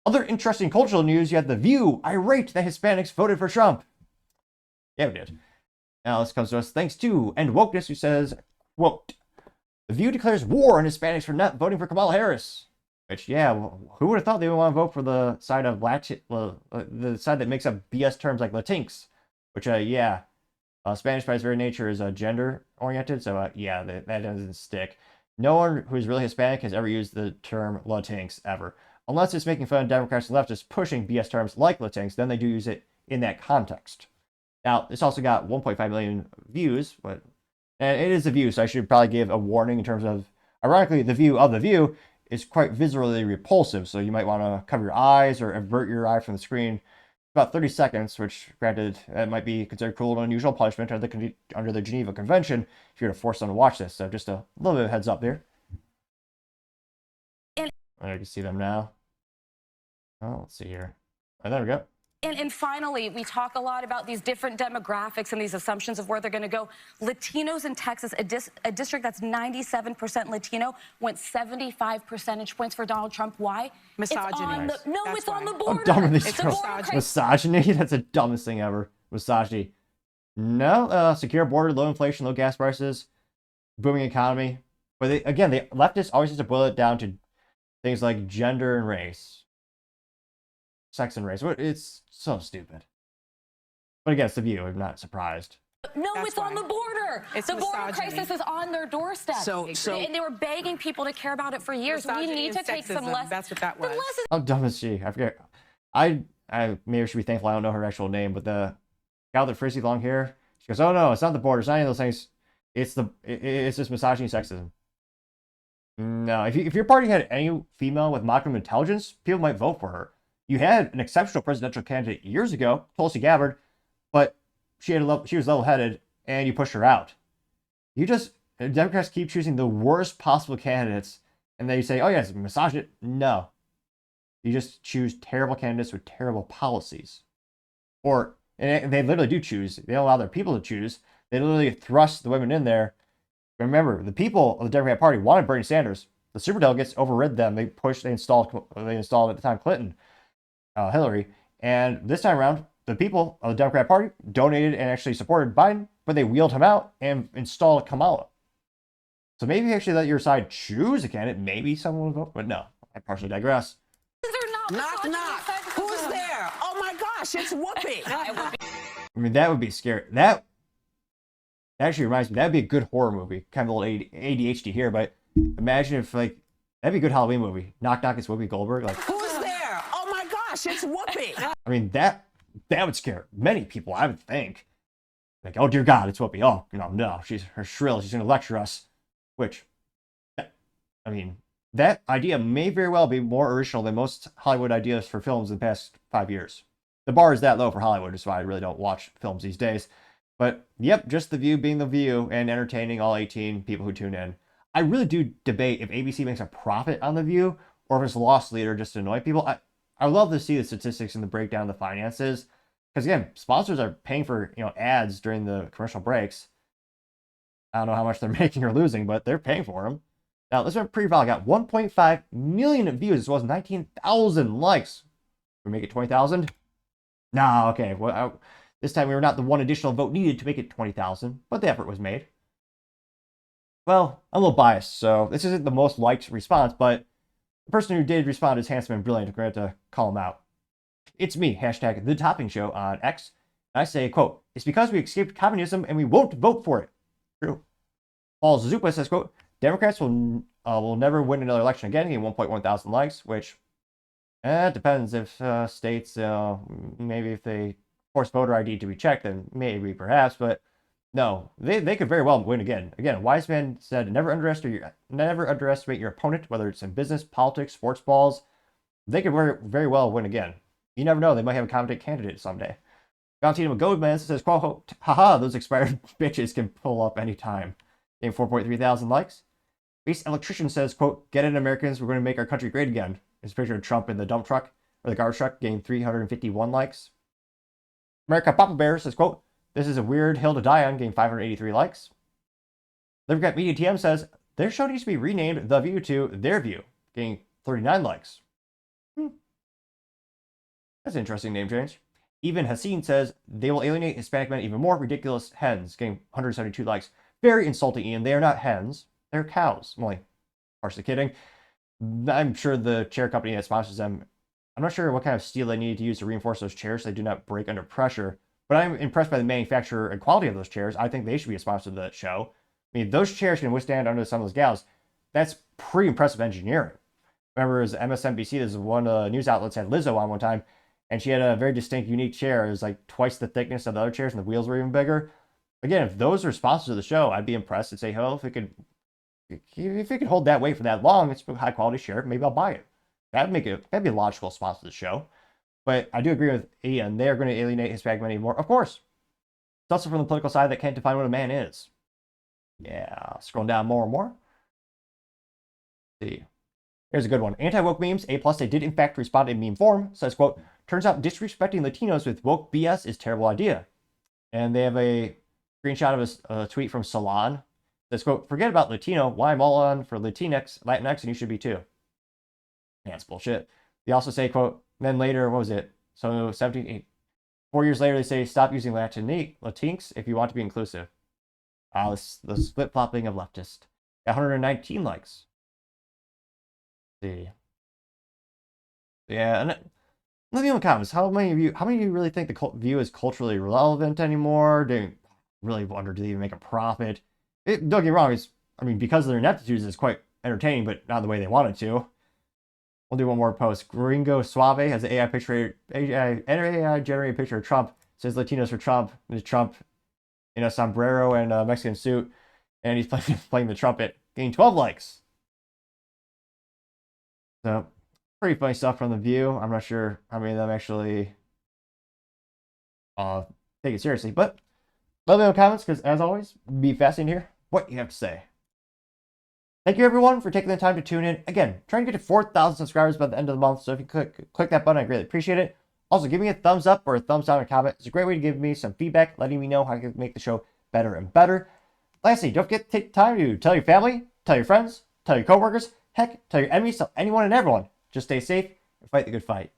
Other interesting cultural news, you had The View, irate that Hispanics voted for Trump. Yeah, we did. Now this comes to us thanks to End Wokeness, who says, quote, The View declares war on Hispanics for not voting for Kamala Harris. Which, yeah, who would have thought they would want to vote for the side of the side that makes up BS terms like Latinx? Which, yeah, Spanish by its very nature is gender oriented, so yeah, that doesn't stick. No one who's really Hispanic has ever used the term Latinx ever, unless it's making fun of Democrats and leftists pushing BS terms like Latinx. Then they do use it in that context. Now, this also got 1.5 million views, and it is a view, so I should probably give a warning in terms of, ironically, the view of The View is quite visually repulsive, so you might want to cover your eyes or avert your eye from the screen. About 30 seconds, which, granted, it might be considered cruel and unusual punishment under the Geneva Convention if you were to force someone to watch this. So just a little bit of heads up there. I can see them now. Oh, let's see here. Oh, there we go. And finally, we talk a lot about these different demographics and these assumptions of where they're going to go. Latinos in Texas, a district that's 97% Latino, went 75 percentage points for Donald Trump. Why? Misogyny. It's on the border. I'm done with these it's border misogyny. That's the dumbest thing ever. Misogyny. No, secure border, low inflation, low gas prices, booming economy. But the leftists always have to boil it down to things like gender and race. Sex and race. It's so stupid. But again, it's The View. I'm not surprised. No, it's on the border. The border crisis is on their doorstep. And they were begging people to care about it for years. We need to take some lessons. That's what that was. How dumb is she? I forget. I maybe should be thankful I don't know her actual name, but the gal with the frizzy long hair, she goes, "Oh no, it's not the border. It's not any of those things. It's just misogyny, sexism." No, if your party had any female with modicum intelligence, people might vote for her. You had an exceptional presidential candidate years ago, Tulsi Gabbard, but she was level-headed, and you pushed her out. Democrats keep choosing the worst possible candidates, and they say, "Oh yes, misogynist." No, you just choose terrible candidates with terrible policies, and they literally do choose. They don't allow their people to choose. They literally thrust the women in there. Remember, the people of the Democrat Party wanted Bernie Sanders. The superdelegates overrid them. They installed at the time Clinton. Hillary, and this time around, the people of the Democrat Party donated and actually supported Biden, but they wheeled him out and installed Kamala. So maybe actually let your side choose a candidate. Maybe someone will vote, but no, I partially digress. Knock, knock. Who's there? Oh my gosh, it's Whoopi. I mean, that would be scary. That actually reminds me, that'd be a good horror movie. Kind of a little ADHD here, but imagine if, that'd be a good Halloween movie. Knock, knock, it's Whoopi Goldberg. Who's there? Oh my gosh, it's Whoopi. I mean, that would scare many people, I would think. Oh dear God, it's Whoopi. Oh, no, her shrill. She's going to lecture us. Which, I mean, that idea may very well be more original than most Hollywood ideas for films in the past 5 years. The bar is that low for Hollywood, which is why I really don't watch films these days. But, yep, just The View being The View and entertaining all 18 people who tune in. I really do debate if ABC makes a profit on The View or if it's a loss leader just to annoy people. I would love to see the statistics and the breakdown of the finances. Because, again, sponsors are paying for ads during the commercial breaks. I don't know how much they're making or losing, but they're paying for them. Now, this one pre-val got 1.5 million views as well as 19,000 likes. We make it 20,000? No, okay. Well, this time we were not the one additional vote needed to make it 20,000, but the effort was made. Well, I'm a little biased, so this isn't the most liked response, but the person who did respond is handsome and brilliant. I'm going to have to call him out. It's me, hashtag The Topping Show on X. And I say, quote, "It's because we escaped communism and we won't vote for it." True. Paul Zupa says, quote, "Democrats will never win another election again," getting 1.1 thousand likes, which it depends if states, maybe if they force voter ID to be checked, then maybe, perhaps, but no, they could very well win again. Again, a wise man said, never underestimate your opponent, whether it's in business, politics, sports balls. They could very well win again. You never know, they might have a competent candidate someday. Valentino Goldman says, quote, "Haha, those expired bitches can pull up anytime." Getting 4.3 thousand likes. Base Electrician says, quote, "Get it, Americans, we're going to make our country great again." There's a picture of Trump in the dump truck, or the garbage truck, getting 351 likes. America Papa Bear says, quote, "This is a weird hill to die on," getting 583 likes. Livercat Media TM says, "Their show needs to be renamed The View to Their View," getting 39 likes. That's an interesting name change. Even Hassan says they will alienate Hispanic men even more. Ridiculous hens, getting 172 likes. Very insulting, Ian. They are not hens. They're cows. I'm only partially kidding. I'm sure the chair company that sponsors them, I'm not sure what kind of steel they need to use to reinforce those chairs so they do not break under pressure. But I'm impressed by the manufacture and quality of those chairs. I think they should be a sponsor of the show. I mean, those chairs can withstand under some of those gals. That's pretty impressive engineering. Remember, as MSNBC, there's one news outlets had Lizzo on one time, and she had a very distinct, unique chair. It was like twice the thickness of the other chairs, and the wheels were even bigger. Again, if those are sponsors of the show, I'd be impressed and say, oh, if it could hold that weight for that long, it's a high quality chair, maybe I'll buy it. That'd be a logical sponsor of the show. But I do agree with Ian. They're going to alienate Hispanic men anymore. Of course. It's also from the political side that can't define what a man is. Yeah, scrolling down more and more. Let's see. Here's a good one. Anti-woke memes, A+, they did in fact respond in meme form. Says, quote, turns out disrespecting Latinos with woke BS is a terrible idea. And they have a screenshot of a tweet from Salon. Says, quote, forget about Latino. Why I'm all on for Latinx, and you should be too. Yeah, it's bullshit. They also say, quote, then later, what was it? So 4 years later, they say, stop using Latinx if you want to be inclusive. The flip-flopping of leftist. Got 119 likes. Let's see. Yeah, and let me know in the comments, how many of you really think the view is culturally relevant anymore? Do you really wonder, do they even make a profit? Don't get me wrong, because of their ineptitudes, it's quite entertaining, but not the way they wanted to. We'll do one more post. Gringo Suave has an AI generated picture of Trump. It says Latinos for Trump. There's Trump in a sombrero and a Mexican suit, and he's playing the trumpet, getting 12 likes. So, pretty funny stuff from the View. I'm not sure how many of them actually take it seriously, but let me know in the comments, because as always, be fascinating to hear what you have to say. Thank you, everyone, for taking the time to tune in. Again, trying to get to 4,000 subscribers by the end of the month, so if you click that button, I greatly appreciate it. Also, give me a thumbs up or a thumbs down in a comment. It's a great way to give me some feedback, letting me know how I can make the show better and better. Lastly, don't forget to take the time to tell your family, tell your friends, tell your coworkers, heck, tell your enemies, tell anyone and everyone. Just stay safe and fight the good fight.